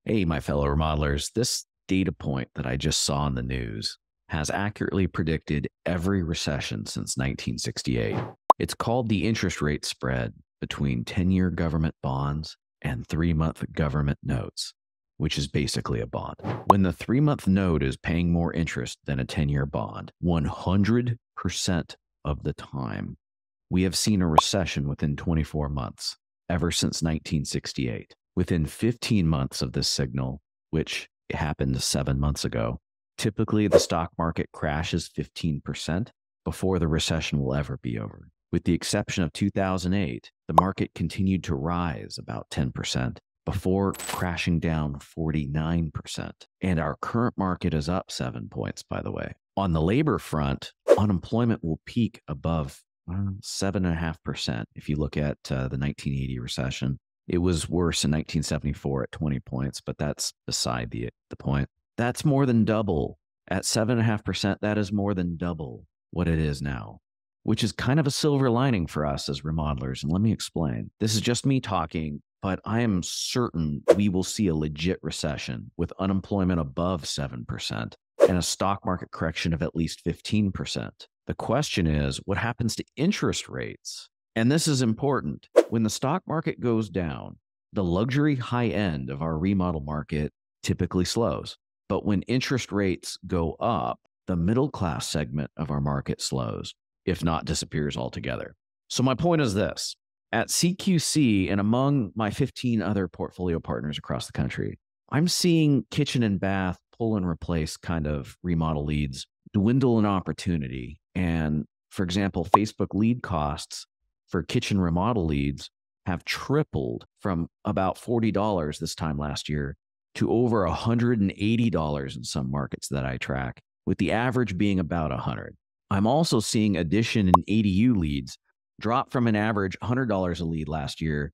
Hey, my fellow remodelers, this data point that I just saw in the news has accurately predicted every recession since 1968. It's called the interest rate spread between 10-year government bonds and 3-month government notes, which is basically a bond. When the 3-month note is paying more interest than a 10-year bond, 100% of the time, we have seen a recession within 24 months, ever since 1968. Within 15 months of this signal, which happened 7 months ago, typically the stock market crashes 15% before the recession will ever be over. With the exception of 2008, the market continued to rise about 10% before crashing down 49%. And our current market is up 7 points, by the way. On the labor front, unemployment will peak above 7.5%. If you look at the 1980 recession, it was worse in 1974 at 20 points, but that's beside the point. That's more than double. At 7.5%, that is more than double what it is now, which is kind of a silver lining for us as remodelers. And let me explain. This is just me talking, but I am certain we will see a legit recession with unemployment above 7% and a stock market correction of at least 15%. The question is, what happens to interest rates? And this is important. When the stock market goes down, the luxury high end of our remodel market typically slows. But when interest rates go up, the middle class segment of our market slows, if not disappears altogether. So my point is this. At CQC and among my 15 other portfolio partners across the country, I'm seeing kitchen and bath pull and replace kind of remodel leads dwindle in opportunity. And for example, Facebook lead costs for kitchen remodel leads have tripled from about $40 this time last year to over $180 in some markets that I track, with the average being about $100. I'm also seeing addition in ADU leads drop from an average $100 a lead last year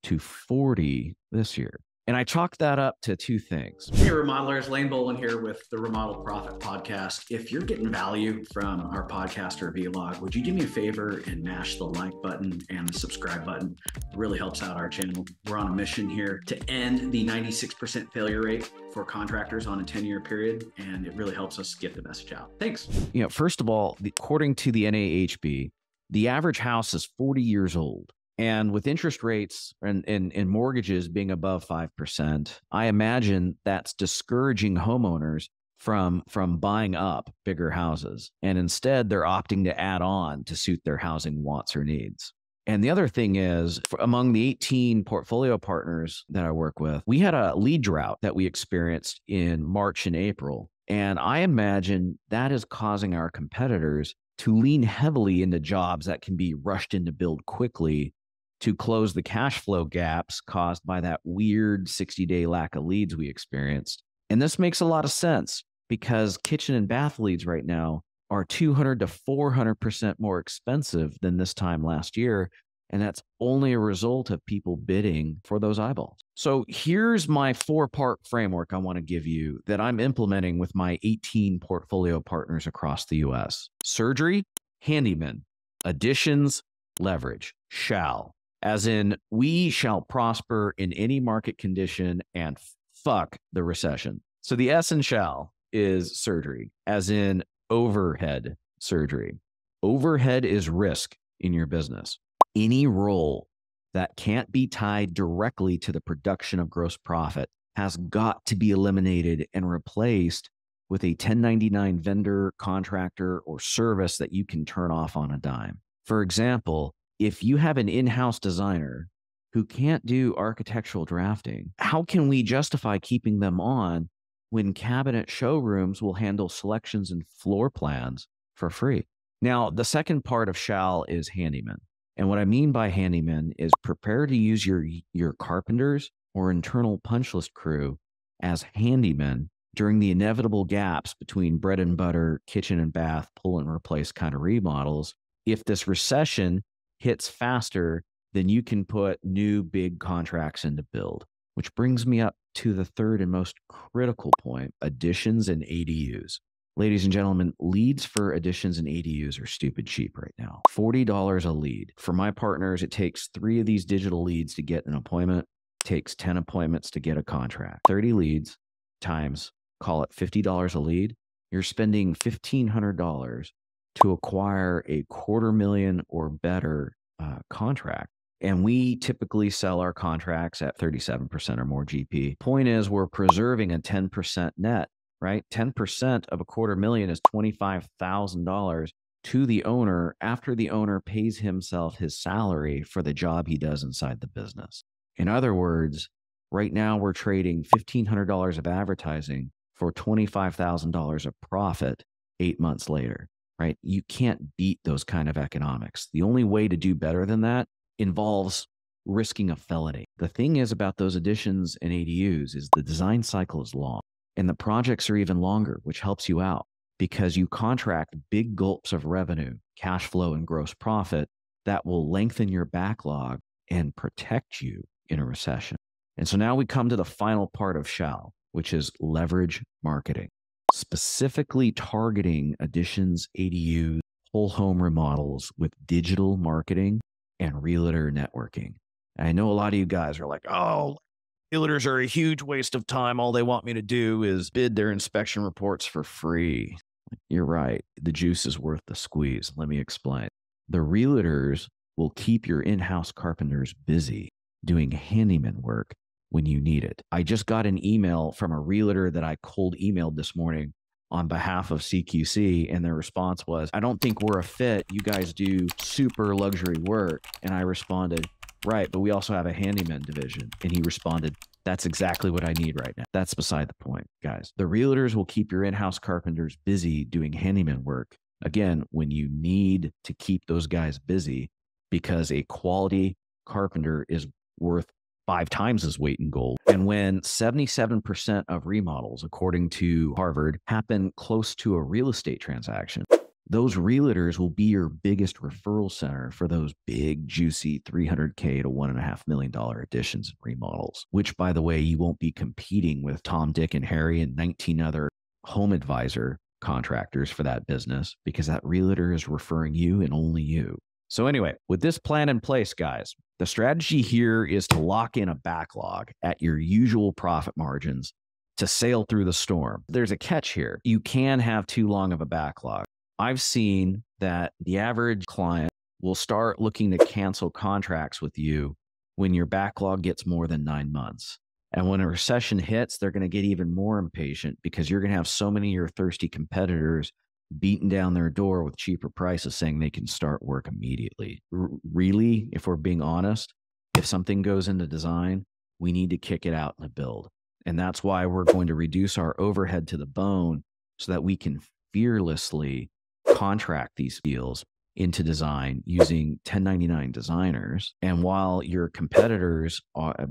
to $40 this year. And I chalked that up to two things. Hey, remodelers, Lane Bolin here with the Remodel Profit Podcast. If you're getting value from our podcast or vlog, would you do me a favor and mash the like button and the subscribe button? It really helps out our channel. We're on a mission here to end the 96% failure rate for contractors on a 10-year period, and it really helps us get the message out. Thanks. First of all, according to the NAHB, the average house is 40 years old. And with interest rates and mortgages being above 5%, I imagine that's discouraging homeowners from buying up bigger houses. And instead, they're opting to add on to suit their housing wants or needs. And the other thing is, among the 18 portfolio partners that I work with, we had a lead drought that we experienced in March and April. And I imagine that is causing our competitors to lean heavily into jobs that can be rushed in to build quickly to close the cash flow gaps caused by that weird 60-day lack of leads we experienced. And this makes a lot of sense because kitchen and bath leads right now are 200 to 400% more expensive than this time last year. And that's only a result of people bidding for those eyeballs. So here's my 4-part framework I want to give you that I'm implementing with my 18 portfolio partners across the US. Surgery, handyman, additions, leverage, shall. As in, we shall prosper in any market condition and fuck the recession. So the S in shall is surgery, as in overhead surgery. Overhead is risk in your business. Any role that can't be tied directly to the production of gross profit has got to be eliminated and replaced with a 1099 vendor, contractor, or service that you can turn off on a dime. For example, if you have an in-house designer who can't do architectural drafting, how can we justify keeping them on when cabinet showrooms will handle selections and floor plans for free? Now, the second part of shall is handyman. And what I mean by handyman is prepare to use your carpenters or internal punch list crew as handymen during the inevitable gaps between bread and butter, kitchen and bath, pull and replace kind of remodels. If this recession hits faster than you can put new big contracts into build, which brings me up to the third and most critical point, additions and ADUs. Ladies and gentlemen, leads for additions and ADUs are stupid cheap right now. $40 a lead. For my partners, it takes 3 of these digital leads to get an appointment. takes 10 appointments to get a contract. 30 leads times, call it $50 a lead. You're spending $1,500 to acquire a $250,000 or better contract. And we typically sell our contracts at 37% or more GP. Point is, we're preserving a 10% net, right? 10% of a $250,000 is $25,000 to the owner after the owner pays himself his salary for the job he does inside the business. In other words, right now we're trading $1,500 of advertising for $25,000 of profit 8 months later, right? You can't beat those kind of economics. The only way to do better than that involves risking a felony. The thing is about those additions and ADUs is the design cycle is long and the projects are even longer, which helps you out because you contract big gulps of revenue, cash flow, and gross profit that will lengthen your backlog and protect you in a recession. And so now we come to the final part of SHAL, which is leverage marketing, specifically targeting additions, ADUs, whole home remodels with digital marketing and realtor networking. And I know a lot of you guys are like, oh, realtors are a huge waste of time. All they want me to do is bid their inspection reports for free. You're right. The juice is worth the squeeze. Let me explain. The realtors will keep your in-house carpenters busy doing handyman work when you need it. I just got an email from a realtor that I cold emailed this morning on behalf of CQC, and their response was, I don't think we're a fit. You guys do super luxury work. And I responded, right, but we also have a handyman division. And he responded, that's exactly what I need right now. That's beside the point, guys. The realtors will keep your in-house carpenters busy doing handyman work, again, when you need to keep those guys busy, because a quality carpenter is worth 5 times his weight in gold. And when 77% of remodels, according to Harvard, happen close to a real estate transaction, those realtors will be your biggest referral center for those big, juicy $300K to $1.5 million additions and remodels, which, by the way, you won't be competing with Tom, Dick, and Harry and 19 other home advisor contractors for that business, because that realtor is referring you and only you. So anyway, with this plan in place, guys, the strategy here is to lock in a backlog at your usual profit margins to sail through the storm. There's a catch here. You can have too long of a backlog. I've seen that the average client will start looking to cancel contracts with you when your backlog gets more than 9 months. And when a recession hits, they're going to get even more impatient because you're going to have so many of your thirsty competitors beating down their door with cheaper prices saying they can start work immediately. Really, if we're being honest, if something goes into design, we need to kick it out in the build. And that's why we're going to reduce our overhead to the bone so that we can fearlessly contract these deals into design using 1099 designers. And while your competitors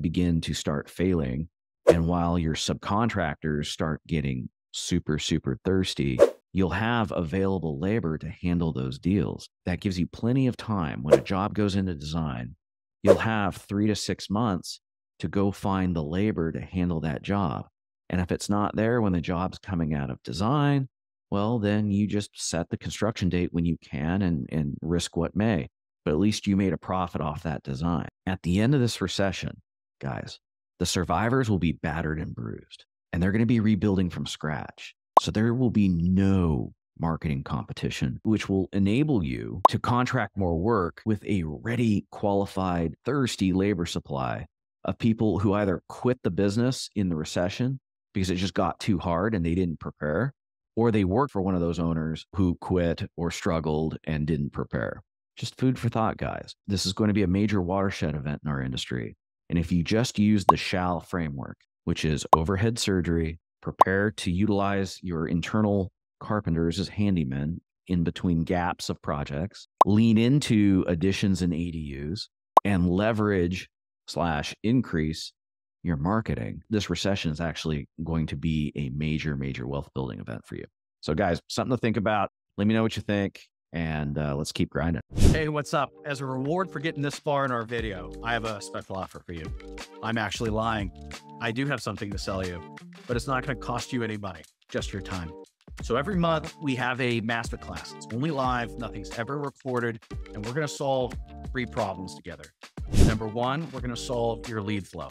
begin to start failing, and while your subcontractors start getting super, super thirsty, you'll have available labor to handle those deals. That gives you plenty of time. When a job goes into design, you'll have 3 to 6 months to go find the labor to handle that job. And if it's not there when the job's coming out of design, well, then you just set the construction date when you can and risk what may. But at least you made a profit off that design. At the end of this recession, guys, the survivors will be battered and bruised, and they're going to be rebuilding from scratch. So there will be no marketing competition, which will enable you to contract more work with a ready, qualified, thirsty labor supply of people who either quit the business in the recession because it just got too hard and they didn't prepare, or they worked for one of those owners who quit or struggled and didn't prepare. Just food for thought, guys. This is going to be a major watershed event in our industry. And if you just use the SHAL framework, which is overhead surgery, prepare to utilize your internal carpenters as handymen in between gaps of projects, lean into additions and ADUs, and leverage/increase your marketing, this recession is actually going to be a major, major wealth building event for you. So guys, something to think about. Let me know what you think, and let's keep grinding. Hey, what's up? As a reward for getting this far in our video, I have a special offer for you. I'm actually lying. I do have something to sell you, but it's not going to cost you any money, just your time. So every month we have a masterclass. It's only live, nothing's ever recorded, and we're going to solve 3 problems together. Number 1, we're going to solve your lead flow.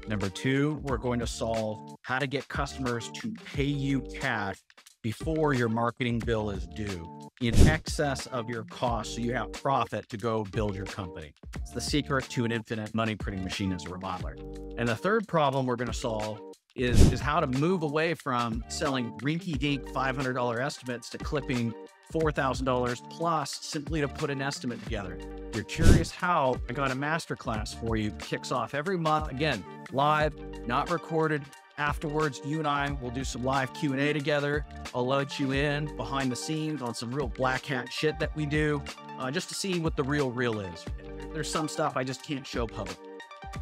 Number two, we're going to solve how to get customers to pay you cash before your marketing bill is due, in excess of your cost, so you have profit to go build your company. It's the secret to an infinite money printing machine as a remodeler. And the third problem we're going to solve is how to move away from selling rinky-dink $500 estimates to clipping $4,000 plus simply to put an estimate together. If you're curious how, I got a masterclass for you. Kicks off every month. Again, live, not recorded. Afterwards, you and I will do some live Q&A together. I'll let you in behind the scenes on some real black hat shit that we do, just to see what the real is. There's some stuff I just can't show public.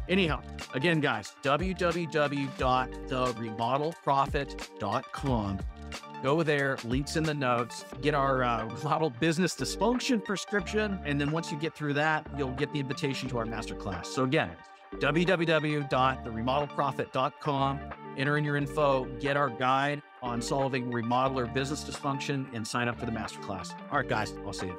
Anyhow, again, guys, www.theremodelprofit.com. Go there, links in the notes, get our remodel business dysfunction prescription. And then once you get through that, you'll get the invitation to our masterclass. So again, www.theremodelprofit.com, enter in your info, get our guide on solving remodeler business dysfunction, and sign up for the masterclass. All right, guys, I'll see you.